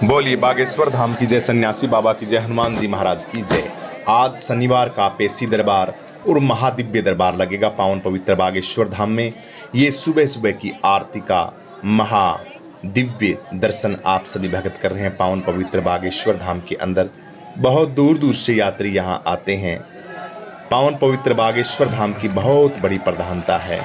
बोलिए बागेश्वर धाम की जय, सन्यासी बाबा की जय, हनुमान जी महाराज की जय। आज शनिवार का पेशी दरबार और महादिव्य दरबार लगेगा पावन पवित्र बागेश्वर धाम में। ये सुबह सुबह की आरती का महादिव्य दर्शन आप सभी भक्त कर रहे हैं पावन पवित्र बागेश्वर धाम के अंदर। बहुत दूर दूर से यात्री यहाँ आते हैं। पावन पवित्र बागेश्वर धाम की बहुत बड़ी प्रधानता है,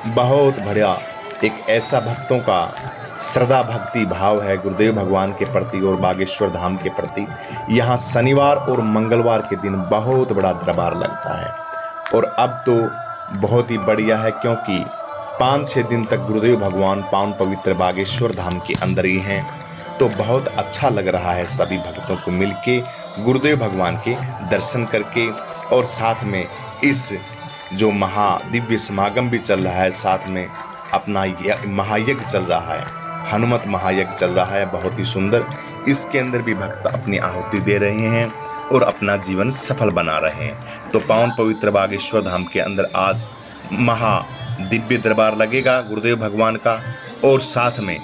बहुत बड़ा एक ऐसा भक्तों का श्रद्धा भक्ति भाव है गुरुदेव भगवान के प्रति और बागेश्वर धाम के प्रति। यहाँ शनिवार और मंगलवार के दिन बहुत बड़ा दरबार लगता है और अब तो बहुत ही बढ़िया है, क्योंकि 5-6 दिन तक गुरुदेव भगवान पावन पवित्र बागेश्वर धाम के अंदर ही हैं। तो बहुत अच्छा लग रहा है सभी भक्तों को मिलके गुरुदेव भगवान के दर्शन करके, और साथ में इस जो महादिव्य समागम भी चल रहा है, साथ में अपना महायज्ञ चल रहा है, हनुमत महायज्ञ चल रहा है, बहुत ही सुंदर। इसके अंदर भी भक्त अपनी आहुति दे रहे हैं और अपना जीवन सफल बना रहे हैं। तो पावन पवित्र बागेश्वर धाम के अंदर आज महादिव्य दरबार लगेगा गुरुदेव भगवान का, और साथ में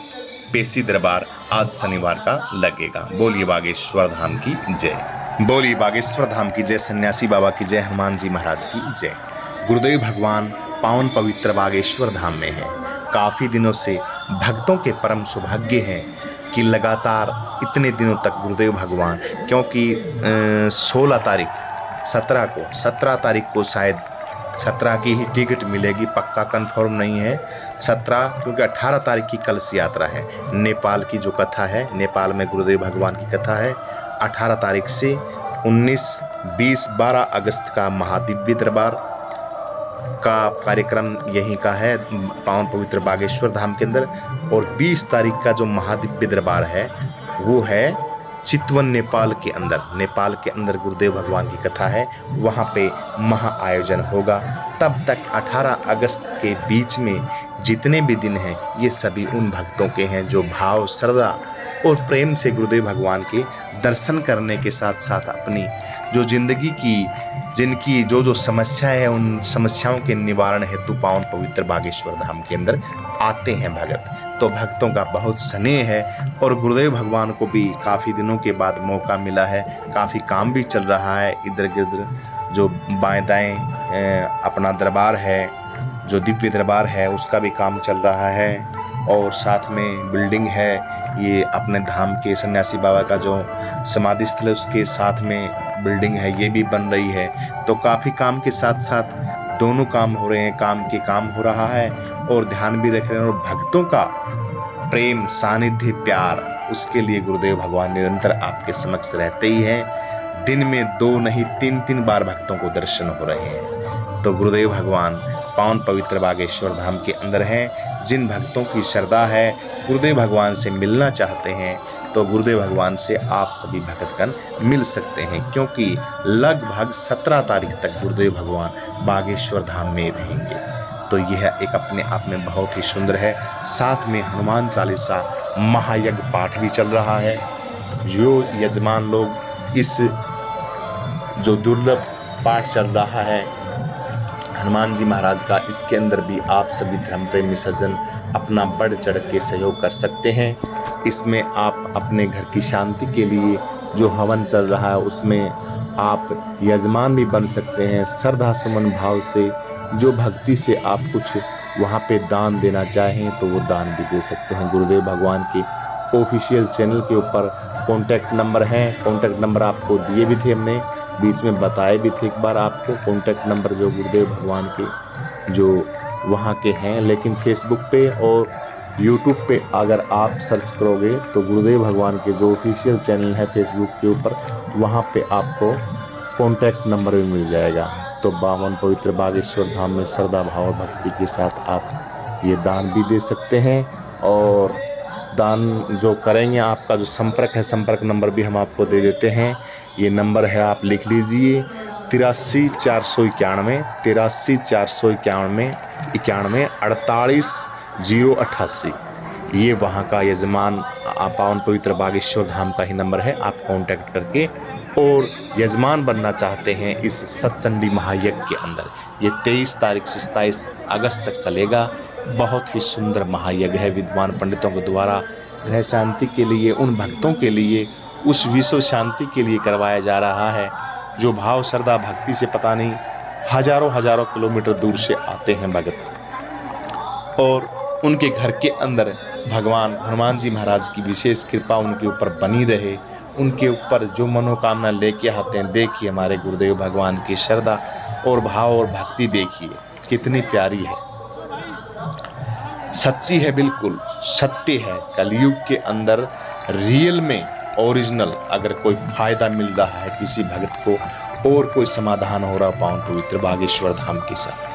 पेशी दरबार आज शनिवार का लगेगा। बोलिए बागेश्वर धाम की जय, बोलिए बागेश्वर धाम की जय, सन्यासी बाबा की जय, हनुमान जी महाराज की जय। गुरुदेव भगवान पावन पवित्र बागेश्वर धाम में है। काफ़ी दिनों से भक्तों के परम सौभाग्य हैं कि लगातार इतने दिनों तक गुरुदेव भगवान, क्योंकि 17 तारीख को शायद 17 की ही टिकट मिलेगी, पक्का कंफर्म नहीं है 17, क्योंकि 18 तारीख की कलश यात्रा है। नेपाल की जो कथा है, नेपाल में गुरुदेव भगवान की कथा है। 18 तारीख से 19, 20, 12 अगस्त का महादिव्य दरबार का कार्यक्रम यहीं का है पावन पवित्र बागेश्वर धाम के अंदर, और 20 तारीख का जो महादिव्य दरबार है वो है चितवन नेपाल के अंदर। नेपाल के अंदर गुरुदेव भगवान की कथा है, वहाँ पे महा आयोजन होगा। तब तक 18 अगस्त के बीच में जितने भी दिन हैं ये सभी उन भक्तों के हैं जो भाव, श्रद्धा और प्रेम से गुरुदेव भगवान के दर्शन करने के साथ साथ अपनी जो जिंदगी की जिनकी जो समस्याएं हैं उन समस्याओं के निवारण हेतु पावन पवित्र बागेश्वर धाम के अंदर आते हैं भगत। तो भक्तों का बहुत स्नेह है और गुरुदेव भगवान को भी काफ़ी दिनों के बाद मौका मिला है। काफ़ी काम भी चल रहा है, इधर गिर्द जो बाएं दाएं अपना दरबार है, जो दिव्य दरबार है उसका भी काम चल रहा है, और साथ में बिल्डिंग है ये अपने धाम के सन्यासी बाबा का जो समाधि स्थल है उसके साथ में बिल्डिंग है, ये भी बन रही है। तो काफ़ी काम के साथ साथ दोनों काम हो रहे हैं, काम हो रहा है और ध्यान भी रख रहे हैं, और भक्तों का प्रेम, सानिध्य, प्यार, उसके लिए गुरुदेव भगवान निरंतर आपके समक्ष रहते ही हैं। दिन में 2 नहीं 3 बार भक्तों को दर्शन हो रहे हैं। तो गुरुदेव भगवान पावन पवित्र बागेश्वर धाम के अंदर हैं। जिन भक्तों की श्रद्धा है, गुरुदेव भगवान से मिलना चाहते हैं, तो गुरुदेव भगवान से आप सभी भक्तगण मिल सकते हैं, क्योंकि लगभग 17 तारीख तक गुरुदेव भगवान बागेश्वर धाम में रहेंगे। तो यह एक अपने आप में बहुत ही सुंदर है। साथ में हनुमान चालीसा महायज्ञ पाठ भी चल रहा है। जो यजमान लोग इस जो दुर्लभ पाठ चल रहा है हनुमान जी महाराज का, इसके अंदर भी आप सभी धर्म प्रेमी सज्जन अपना बढ़ चढ़ के सहयोग कर सकते हैं। इसमें आप अपने घर की शांति के लिए जो हवन चल रहा है उसमें आप यजमान भी बन सकते हैं। श्रद्धा सुमन भाव से जो भक्ति से आप कुछ वहाँ पे दान देना चाहें तो वो दान भी दे सकते हैं। गुरुदेव भगवान के ऑफिशियल चैनल के ऊपर कॉन्टैक्ट नंबर हैं, कॉन्टैक्ट नंबर आपको दिए भी थे, हमने बीच में बताए भी थे एक बार आपको कॉन्टैक्ट नंबर जो गुरुदेव भगवान के जो वहाँ के हैं। लेकिन फेसबुक पे और यूट्यूब पे अगर आप सर्च करोगे तो गुरुदेव भगवान के जो ऑफिशियल चैनल है फेसबुक के ऊपर, वहाँ पे आपको कॉन्टैक्ट नंबर भी मिल जाएगा। तो पावन पवित्र बागेश्वर धाम में श्रद्धा भाव भक्ति के साथ आप ये दान भी दे सकते हैं, और दान जो करेंगे आपका जो संपर्क है, संपर्क नंबर भी हम आपको दे देते हैं। ये नंबर है, आप लिख लीजिए 83 491 83 491 91 48 088। ये वहाँ का यजमान पावन पवित्र बागेश्वर धाम का ही नंबर है। आप कांटेक्ट करके और यजमान बनना चाहते हैं इस सतचंडी महायज्ञ के अंदर, ये 23 तारीख से 27 अगस्त तक चलेगा। बहुत ही सुंदर महायज्ञ है, विद्वान पंडितों के द्वारा ग्रह शांति के लिए, उन भक्तों के लिए, उस विश्व शांति के लिए करवाया जा रहा है जो भाव श्रद्धा भक्ति से पता नहीं हजारों हजारों किलोमीटर दूर से आते हैं भगत, और उनके घर के अंदर भगवान हनुमान जी महाराज की विशेष कृपा उनके ऊपर बनी रहे। उनके ऊपर जो मनोकामना लेके आते हैं, देखिए हमारे गुरुदेव भगवान की श्रद्धा और भाव और भक्ति देखिए कितनी प्यारी है, सच्ची है, बिल्कुल सत्य है। कलयुग के अंदर रियल में ओरिजिनल अगर कोई फायदा मिल रहा है किसी भक्त को और कोई समाधान हो रहा पावन पवित्र बागेश्वर धाम के साथ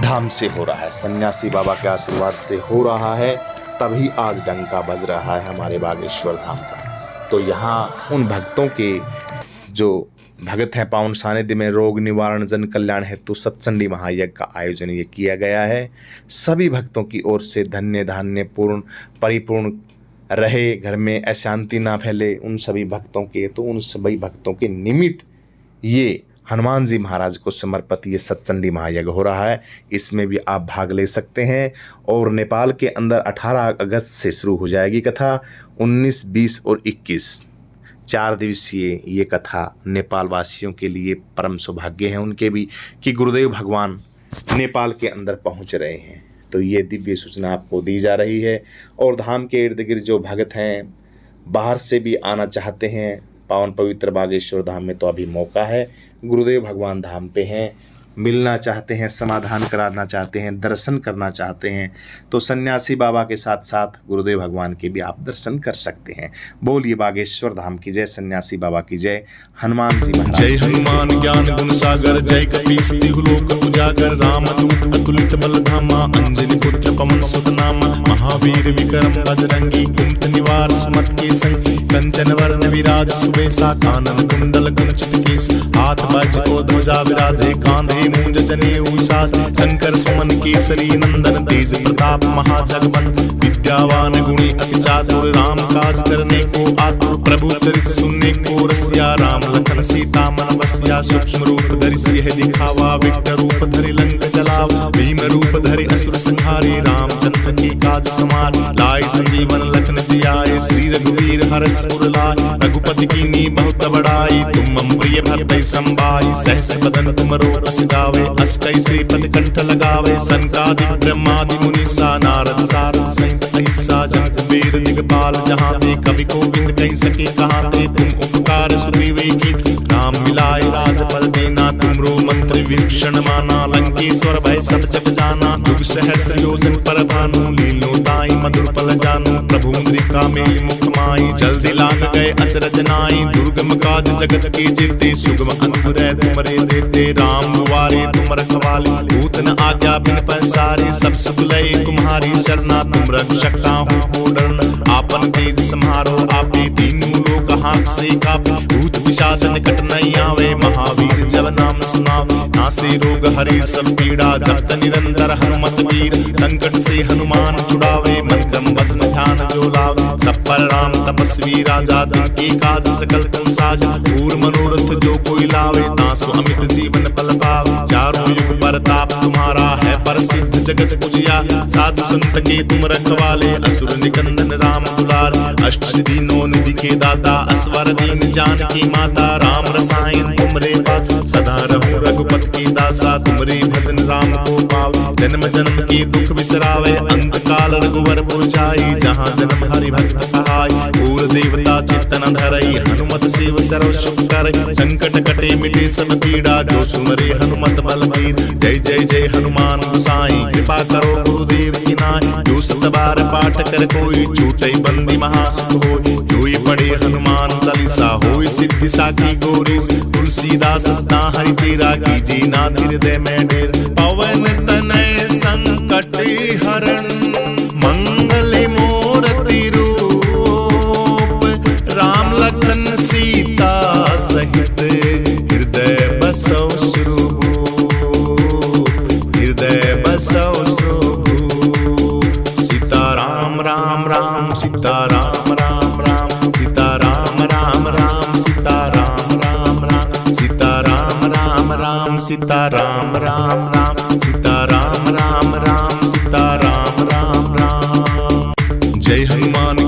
धाम से हो रहा है, सन्यासी बाबा के आशीर्वाद से हो रहा है, तभी आज डंका बज रहा है हमारे बागेश्वर धाम का। तो यहाँ उन भक्तों के जो भगत हैं पावन सानिध्य में रोग निवारण जन कल्याण हेतु सत्संडी महायज्ञ का आयोजन ये किया गया है। सभी भक्तों की ओर से धन्य धान्य पूर्ण परिपूर्ण रहे, घर में अशांति ना फैले उन सभी भक्तों के, तो उन सभी भक्तों के निमित्त ये हनुमान जी महाराज को समर्पित ये सत्संडी महायज्ञ हो रहा है। इसमें भी आप भाग ले सकते हैं। और नेपाल के अंदर 18 अगस्त से शुरू हो जाएगी कथा, 19, 20 और 21 4 दिवसीय ये कथा नेपाल वासियों के लिए परम सौभाग्य है उनके भी कि गुरुदेव भगवान नेपाल के अंदर पहुंच रहे हैं। तो ये दिव्य सूचना आपको दी जा रही है। और धाम के इर्द गिर्द जो भगत हैं बाहर से भी आना चाहते हैं पावन पवित्र बागेश्वर धाम में, तो अभी मौका है। गुरुदेव भगवान धाम पे हैं, मिलना चाहते हैं, समाधान कराना चाहते हैं, दर्शन करना चाहते हैं, तो सन्यासी बाबा के साथ साथ गुरुदेव भगवान के भी आप दर्शन कर सकते हैं। बोलिए बागेश्वर धाम की जय, सन्यासी बाबा की जय, हनुमान जी महाराज जय हनुमान ज्ञान गुण सागर, जय कपीस तिहुलोक उजागर, रामदूत अतुलित बल धामा, अंजनी पुत्र पवन सुत नामा, महावीर विक्रम बजरंगी, कुंत निवार सुमत के संगी, कंचन वर्ण विराज सुबेसा, कानन कुंडल कुंचित केस, हाथ वज्र को ध्वजा विराजे, कांधे मूंज जनेऊ साज, शंकर सुमन केसरी नंदन, तेज प्रताप महाजगवंत, विद्यावान गुणी अति चातुर, राम काज करने को आतुर, प्रभु चरित सुनने को रसिया, राम लखन सीता मन बसिया, सूक्ष्म रूप धरि सिंह दिखावा, विकट रूप धरि लंक जलावा, भीम रूप धरि असुर संहारे, रामचंद्र के काज समार, लाए संजीवन लखन जियाए, श्री रघुवीर हरष उर लाए, रघुपति कीन्ही बहुत बड़ाई, तुम मम प्रिय भरतहि संभाई, सहस बदन तुमरो अस गावे, अष्टै श्रीपद कंठ लगावे, सनकादिक ब्रह्मादि मुनीसा, नारद सारद सहित अहिसा, जन कुबेर दिगपाल जहाँ ते, कवि गोविंद कहि सके कहाँ ते, तुम उपकार सुग्रीवे की, राम मिलाए राजपद देना, तुमरो मंत्र वीक्षण माना, लंकेश्वर भय सब जग जाना, जुग सहस्र योजन पर भानु, लीलो ताई मधुर पल जानु, प्रभु मुद्रिका मेलि मुख माई, जल्दी लांग गए अचरज नाई, दुर्गम काज जगत के जेते, सुगम अनुग्रह तुमरे देते, राम दुआरे तुम रखवाले, भूत न आज्ञा बिन पैसारे, सब सुख लय तुम्हारी शरणा, तुम रक्षक काहू को डरना, आपन तेज सम्हारो आपे, तीनों लोक हाथ से कापे, भूत पिशाच निकट नहीं आवे, महावीर जब नाम सुनावे, नासे रोग हरे सब पीड़ा, जपत निरंतर हनुमत वीर, संकट से हनुमान छुड़ावे, मन क्रम वचन ध्यान जो लावे, सब पर राम तपस्वी राजा, तिनके काज सकल तुम साजा, पूर्ण मनोरथ जो कोई लावे, तासु अमित जीवन पल पावे, चारों युग परताप तुम्हारा है प्रसिद्ध जगत पुजिया, साधु संत के तुम रखवाले, असुर निकंदन राम दुलार, अष्ट सिद्धि नौ निधि के दाता, असवर दीन जानकी माता, राम रसायन तुमरे पास, सदा रहूं रघुपत की दासा, तुमरे भजन राम को पावे, जन्म जन्म के दुख बिसरावे, अंत काल रघुवर पुर जाई, जहाँ जन्म हरि भक्त कहाई, पूर देवता चित्तन धरई, हनुमत सेव सर्व सुख करई, संकट कटे मिटे सब पीड़ा, जो सुमरे हनुमत बलबीर, जय जय जय हनुमान गोसाई, कृपा करो गुरुदेव की नाई, जो सत बार पाठ कर कोई, छूटई बंदी महासुख होई, जोई पढ़े हनुमान चालीसा, होई सिद्धि साखी गौरीश, तुलसीदास सदा हरि चेरा, कीजे नाथ हृदय में डेर, पवन तनय संकट हरण, मंगल मूर्ति रूप, राम लखन सीता सहित, हृदय बसौ सुरभूप, हृदय बसौ सुरभूप, सीता राम राम राम, सीता राम राम राम, सीता राम राम राम, सीता राम राम राम, सीता राम राम राम, सीता राम राम राम, सीता राम राम राम, सीता राम राम राम। जय हनुमान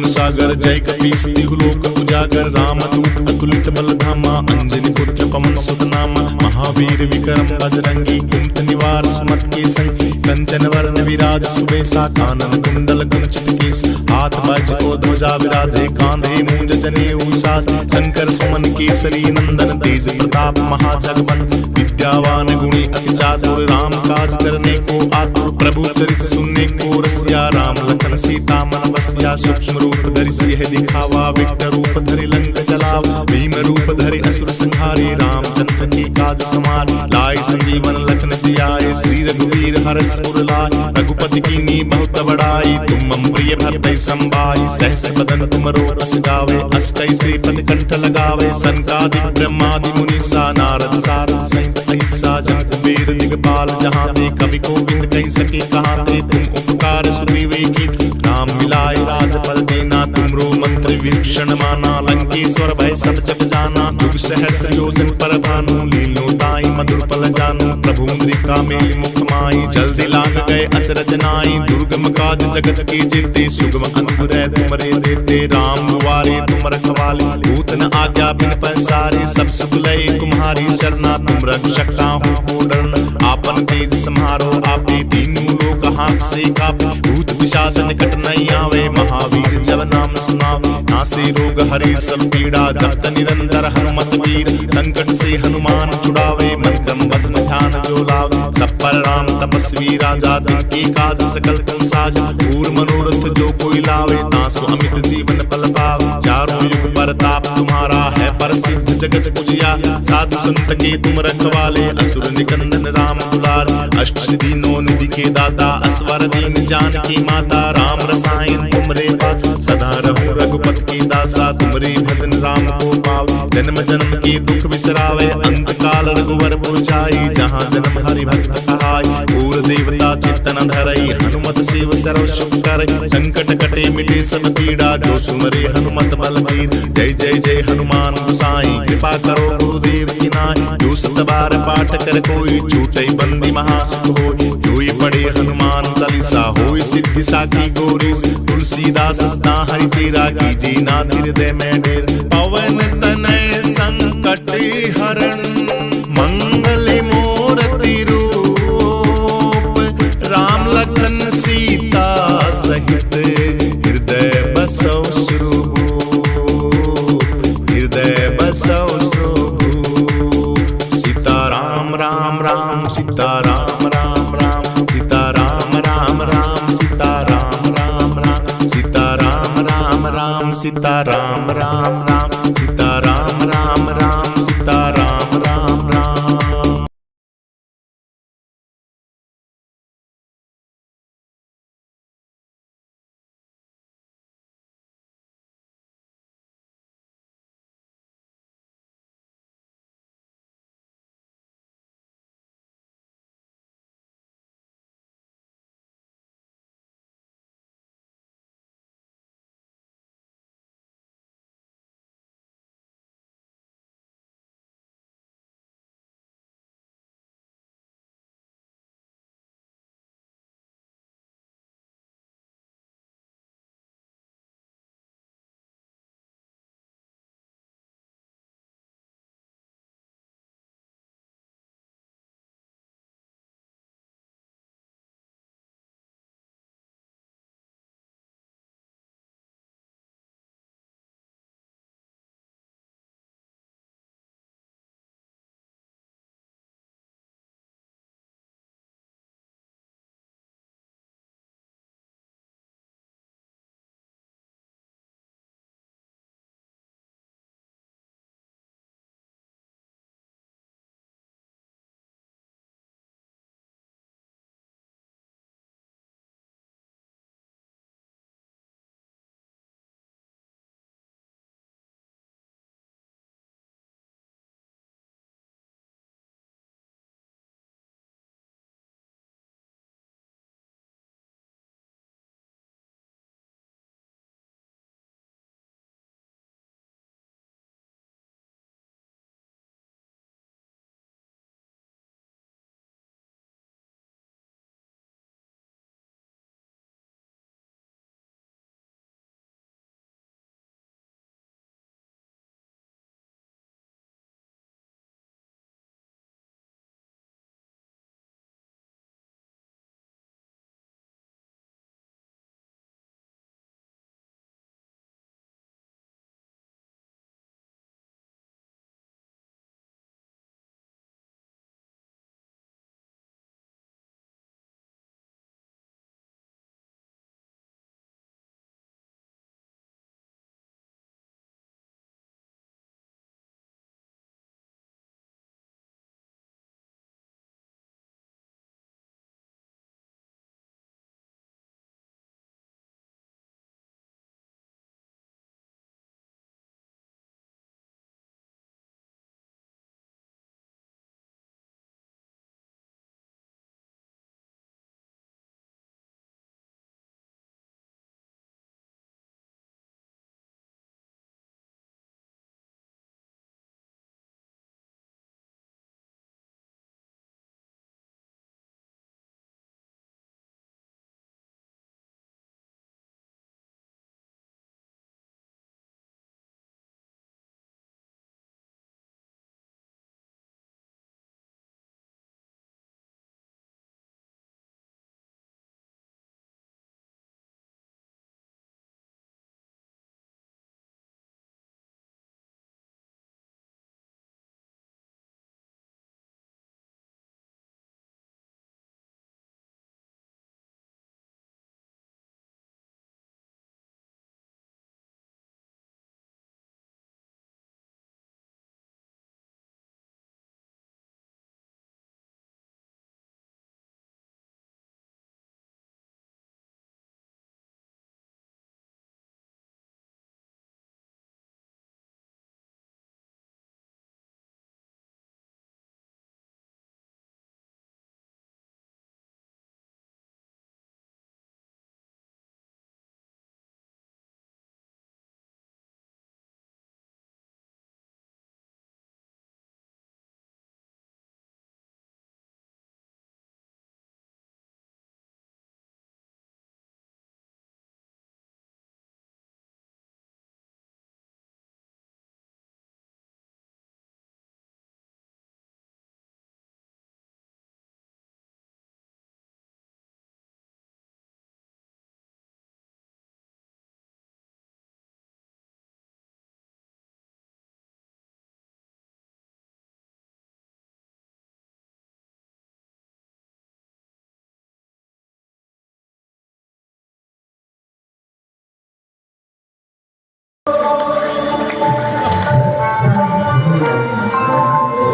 सागर जय कपीस तिहुलोक उजागर रामदूत अतुलित बल धामा अंजनी पुत्र पवन सुत नामा महावीर विक्रम बजरंगी कुंत निवार सुमत के संगी कंचन वर्ण विराज सुबेसा कानन कुंडल कुंचित केस हाथ वज्र को ध्वजा विराजे कांधे मूंज जनेऊ साज शंकर सुमन केसरी नंदन तेज प्रताप महाजगवंत विद्यावान गुणी अति चातुर राम काज करने को आतुर प्रभु चरित सुनने को रसिया राम लखन सीता मन बसिया सूक्ष्म रूप धरि सिंह दिखावा विकट रूप धरि लंक जलावा भीम रूप धरि असुर संहारे रामचंद्र के काज समार लाए संजीवन लखन जियाए श्री रघुवीर हरष उर लाए रघुपति कीन्ही बहुत बड़ाई तुम मम प्रिय भरतहि संभाई सहस बदन तुमरो अस गावे अष्टै श्रीपति कंठ लगावे सनकादिक ब्रह्मादि मुनीसा नारद सारद सहित अहिसा जन कुबेर दिगपाल जहाँ ते कवि गोविंद कह सके कहाँ ते तुम उपकार सुग्रीवे की नाम मिलाए राजपद देना तुमरो मंत्र वीक्षण माना लंकेश्वर भय सब जग जाना जुग सहस्र योजन पर भानु लीलो ताई मधुर पल जानु प्रभु मुद्रिका मेली मुख माई जल्दी लाग गए अचरज नाई दुर्गम काज जगत के जेते सुगम अनुग्रह तुमरे देते राम दुआरे तुम रखवाले भूत न आज्ञा बिन पैसारे सब सुख लय तुम्हारी शरणा तुम रक्षक काहू को डरना आपन तेज सम्हारो आपे तीनों लोक हाथ से कापे भूत पिशाच निकट नहीं आवे महावीर जब नाम सुनावे नासे रोग हरे सब पीड़ा जपत निरंतर हनुमत वीर संकट से हनुमान छुड़ावे मन क्रम वचन ध्यान जो लावे सब पर राम तपस्वी राजा तिनके काज सकल तुम साजा पूर्ण मनोरथ जो कोई लावे तासु अमित जीवन फल पावे चारों युग परताप तुम्हारा है प्रसिद्ध जगत पूजिया साधु संत के तुम रखवाले असुर निकंदन राम दुलार अष्ट सिद्धि नौ निधि के दाता असवर दीन जानकी माता राम रसायन तुमरे पास सदा रहूं रघुपत की दासा तुमरे भजन राम को पावे जन्म जन्म के दुख बिसरावे अंत काल रघुवर पुर जाई जहाँ जन्म हरि भक्त कहाई पूर देवता चित्तन धरई हनुमत सेव सर्व सुख करई संकट कटे मिटे सब पीड़ा जो सुमरे हनुमत बलबीर जय जय जय हनुमान गोसाई कृपा करो गुरुदेव की नाई जो सत बार पाठ कर कोई छूटे बंदी महासुख होई जो ये पढ़े हनुमान चालीसा होई सिद्धि साखी गौरी तुलसीदास सदा हरि चेरा कीजे नाथ हृदय में डेर पवन तनय संकट हरण मंगल मूर्ति रूप राम लखन सीता सहित हृदय बसौ स्वरूप हृदय बसौ स्वरूप सीताराम राम राम सीताराम राम राम सीताराम राम राम सीताराम राम राम सीताराम राम राम सीताराम राम राम सीताराम राम राम सीताराम